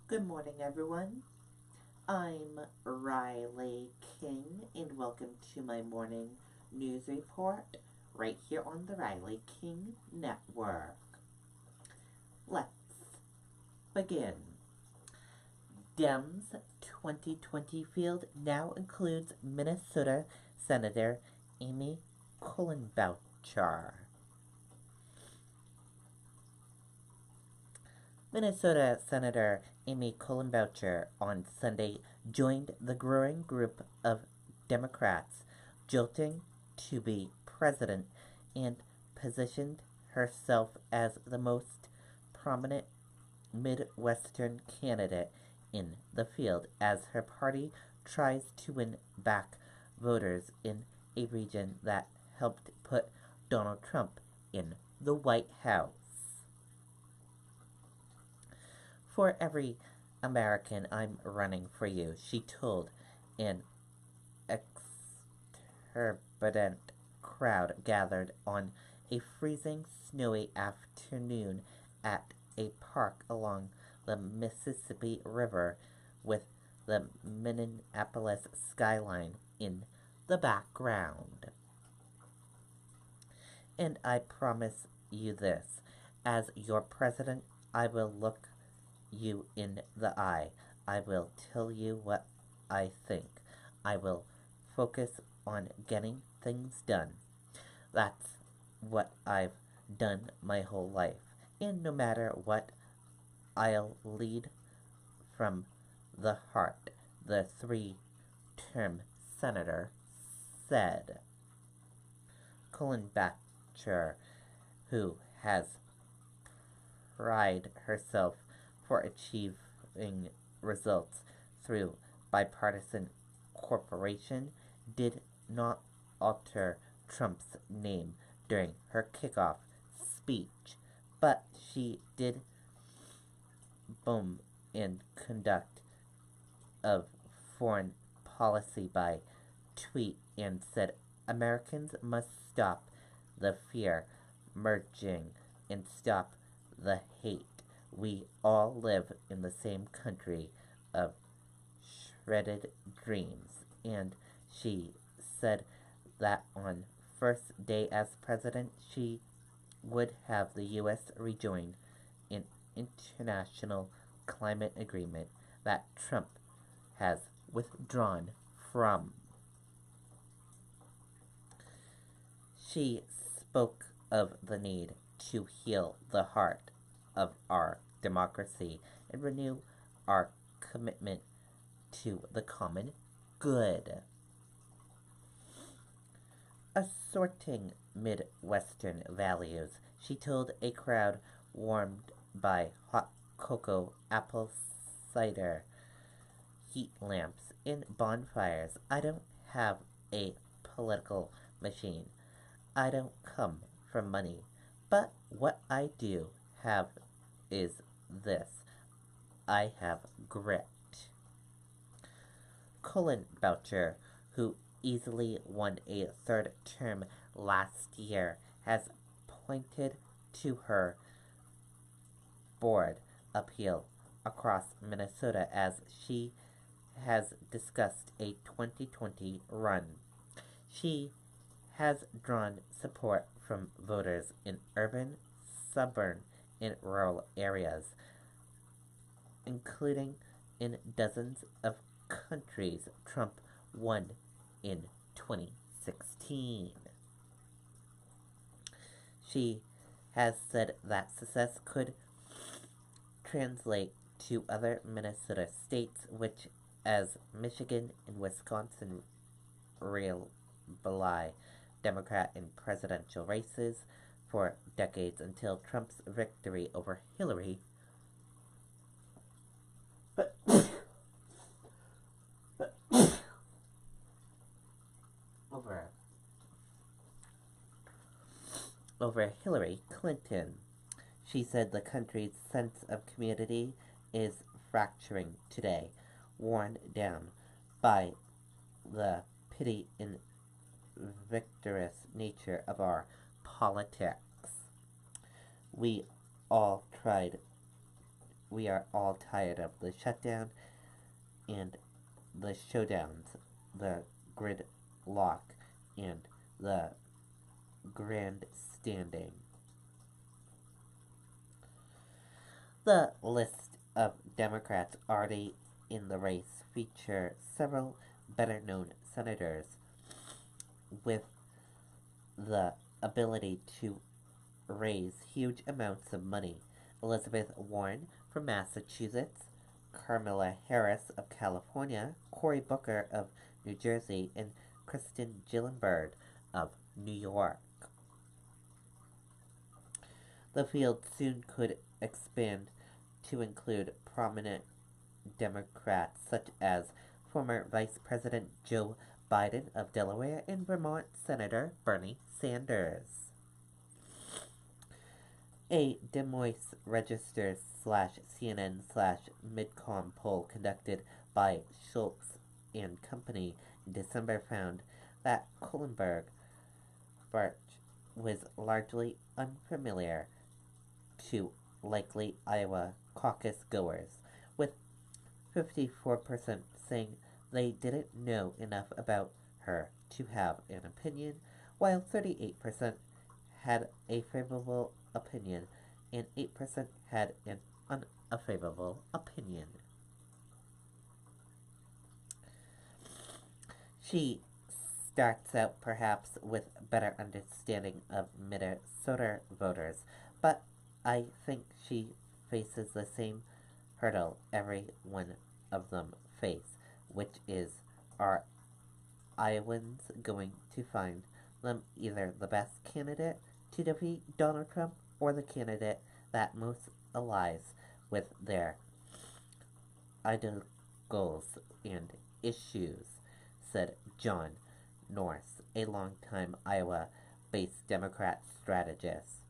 Good morning, everyone. I'm Riley King, and welcome to my morning news report right here on the Riley King Network. Let's begin. Dems' 2020 field now includes Minnesota Senator Amy Klobuchar. Minnesota Senator Amy Klobuchar on Sunday joined the growing group of Democrats jilting to be president and positioned herself as the most prominent Midwestern candidate in the field as her party tries to win back voters in a region that helped put Donald Trump in the White House. For every American, I'm running for you, she told an exorbitant crowd gathered on a freezing, snowy afternoon at a park along the Mississippi River with the Minneapolis skyline in the background. And I promise you this, as your president, I will look you in the eye. I will tell you what I think. I will focus on getting things done. That's what I've done my whole life. And no matter what, I'll lead from the heart, the three-term senator said. Klobuchar, who has prided herself for achieving results through bipartisan cooperation, did not alter Trump's name during her kickoff speech, but she did boom and conduct of foreign policy by tweet and said Americans must stop the fear merging and stop the hate. We all live in the same country of shredded dreams. And she said that on first day as president, she would have the U.S. rejoin an international climate agreement that Trump has withdrawn from. She spoke of the need to heal the heart of our democracy and renew our commitment to the common good. Assorting Midwestern values, she told a crowd warmed by hot cocoa, apple cider, heat lamps, and bonfires. I don't have a political machine. I don't come from money. But what I do have is this. I have grit. Klobuchar, who easily won a third term last year, has pointed to her board appeal across Minnesota as she has discussed a 2020 run. She has drawn support from voters in urban, suburban, and rural areas, including in dozens of countries Trump won in 2016. She has said that success could translate to other Minnesota states, which, as Michigan and Wisconsin rely Democrat in presidential races for decades until Trump's victory over Hillary over over Hillary Clinton. She said the country's sense of community is fracturing today, worn down by the petty and victorious nature of our politics. We all tried we are all tired of the shutdown and the showdowns, the gridlock, and the grandstanding. The list of Democrats already in the race feature several better known senators with the ability to raise huge amounts of money. Elizabeth Warren from Massachusetts, Kamala Harris of California, Cory Booker of New Jersey, and Kristen Gillibrand of New York. The field soon could expand to include prominent Democrats such as former Vice President Joe Biden of Delaware and Vermont Senator Bernie Sanders. A Des Moines Register /CNN /Midcom poll conducted by Schultz and Company in December found that Klobuchar was largely unfamiliar to likely Iowa caucus goers, with 54% saying they didn't know enough about her to have an opinion, while 38% had a favorable opinion and 8% had an unfavorable opinion. She starts out perhaps with better understanding of Minnesota voters, but I think she faces the same hurdle every one of them face, which is, are Iowans going to find them either the best candidate to defeat Donald Trump or the candidate that most aligns with their ideals and issues, said John Norris, a longtime Iowa-based Democrat strategist.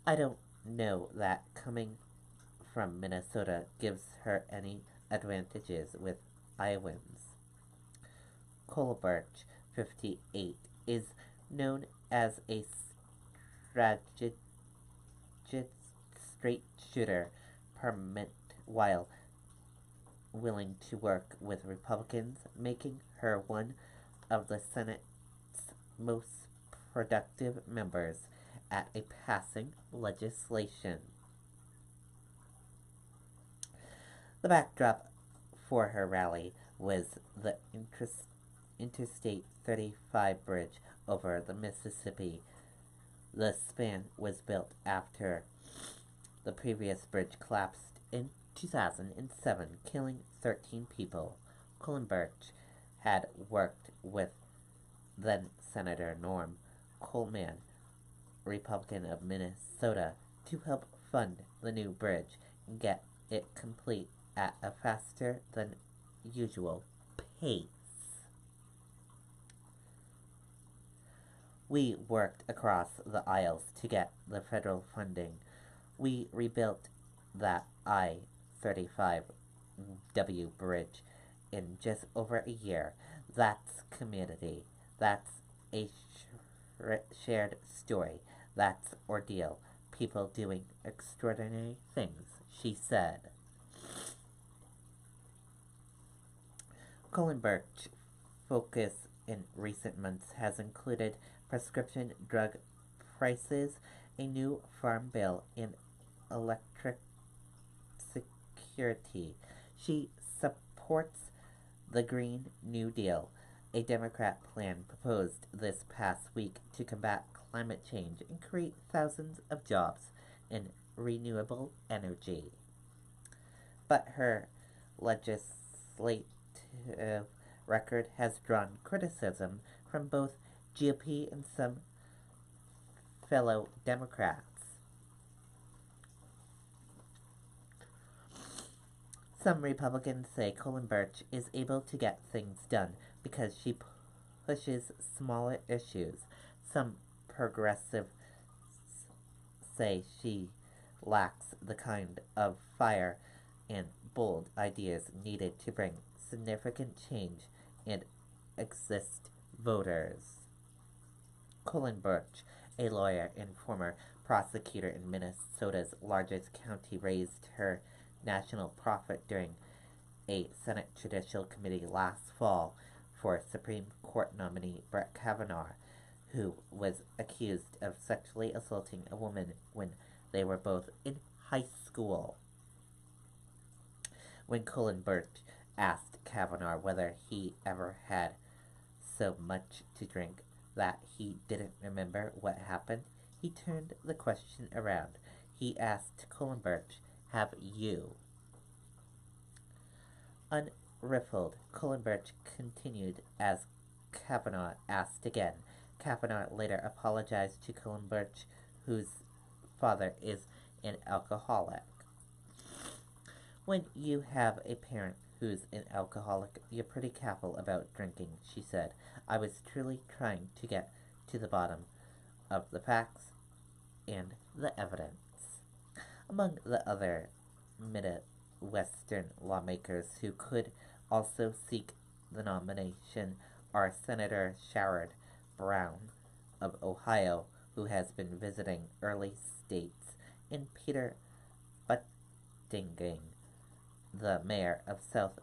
I don't know that coming from Minnesota gives her any advantages with Iowans. Klobuchar, 58, is known as a strategist straight shooter permit while willing to work with Republicans, making her one of the Senate's most productive members at a passing legislation. The backdrop for her rally was the Interstate 35 bridge over the Mississippi. The span was built after the previous bridge collapsed in 2007, killing 13 people. Klobuchar had worked with then Senator Norm Coleman, Republican of Minnesota, to help fund the new bridge and get it complete at a faster than usual pace. We worked across the aisles to get the federal funding. We rebuilt that I-35W bridge in just over a year. That's community. That's a shared story. That's ordeal. People doing extraordinary things, she said. Klobuchar's focus in recent months has included prescription drug prices, a new farm bill, and electric security. She supports the Green New Deal, a Democrat plan proposed this past week to combat climate change and create thousands of jobs in renewable energy. But her legislative record has drawn criticism from both GOP and some fellow Democrats. Some Republicans say Klobuchar is able to get things done because she pushes smaller issues. Some progressives say she lacks the kind of fire and bold ideas needed to bring significant change and assist voters. Klobuchar, a lawyer and former prosecutor in Minnesota's largest county, raised her national profit during a Senate Judicial Committee last fall for Supreme Court nominee Brett Kavanaugh, who was accused of sexually assaulting a woman when they were both in high school. When Klobuchar asked Kavanaugh whether he ever had so much to drink that he didn't remember what happened, he turned the question around. He asked Klobuchar, "Have you?" Unriffled, Klobuchar continued as Kavanaugh asked again. Kavanaugh later apologized to Klobuchar, whose father is an alcoholic. "When you have a parent who's an alcoholic, you're pretty careful about drinking," she said. "I was truly trying to get to the bottom of the facts and the evidence." Among the other Midwestern lawmakers who could also seek the nomination are Senator Sherrod Brown of Ohio, who has been visiting early states, and Peter Buttigieg, the mayor of South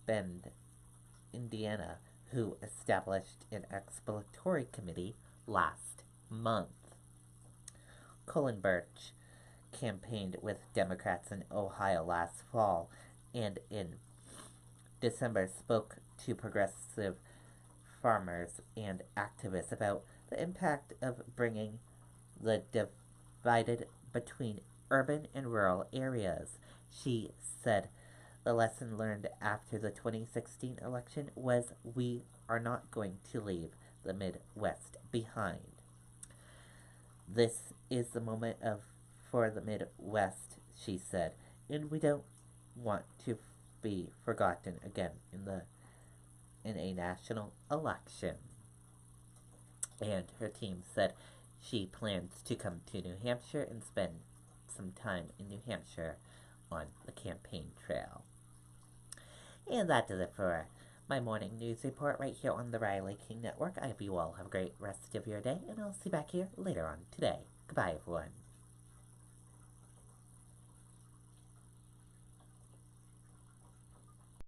Bend, Indiana, who established an exploratory committee last month. Klobuchar campaigned with Democrats in Ohio last fall and in December spoke to progressive farmers and activists about the impact of bringing the divided between urban and rural areas. She said the lesson learned after the 2016 election was we are not going to leave the Midwest behind. "This is the moment for the Midwest," she said, "and we don't want to be forgotten again in a national election." And her team said she plans to come to New Hampshire and spend some time in New Hampshire on the campaign trail. And that does it for my morning news report right here on the Riley King Network. I hope you all have a great rest of your day, and I'll see you back here later on today. Goodbye, everyone.